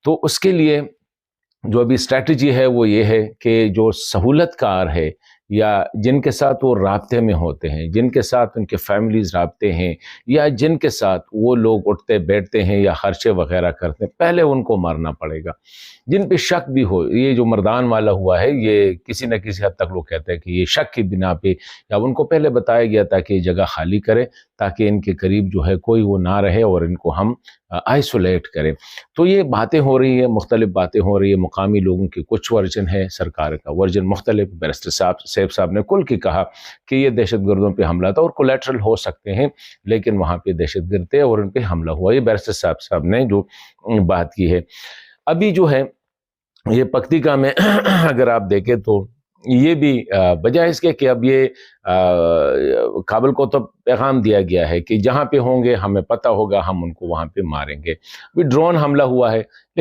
تو اس کے لیے جو ابھی اسٹریٹجی ہے وہ یہ ہے کہ جو سہولت کار ہے یا جن کے ساتھ وہ رابطے میں ہوتے ہیں، جن کے ساتھ ان کے فیملیز رابطے ہیں، یا جن کے ساتھ وہ لوگ اٹھتے بیٹھتے ہیں یا خرچے وغیرہ کرتے ہیں، پہلے ان کو مارنا پڑے گا۔ جن پہ شک بھی ہو، یہ جو مردان والا ہوا ہے، یہ کسی نہ کسی حد تک لوگ کہتے ہیں کہ یہ شک کی بنا پہ، یا ان کو پہلے بتایا گیا تھا کہ یہ جگہ خالی کرے تاکہ ان کے قریب جو ہے کوئی وہ نہ رہے اور ان کو ہم آئسولیٹ کریں۔ تو یہ باتیں ہو رہی ہیں، مختلف باتیں ہو رہی ہیں، مقامی لوگوں کی کچھ ورژن ہے، سرکار کا ورژن مختلف۔ بیرسٹر سیف صاحب نے کل کی کہا کہ یہ دہشت گردوں پہ حملہ تھا اور کولیٹرل ہو سکتے ہیں، لیکن وہاں پہ دہشت گرد تھے اور ان پہ حملہ ہوا۔ یہ بیرسٹر صاحب نے جو بات کی ہے۔ ابھی جو ہے یہ پکتیکا میں اگر آپ دیکھیں تو یہ بھی بجائے اس کے کہ اب یہ کابل کو تو پیغام دیا گیا ہے کہ جہاں پہ ہوں گے ہمیں پتہ ہوگا، ہم ان کو وہاں پہ ماریں گے۔ ابھی ڈرون حملہ ہوا ہے، لیکن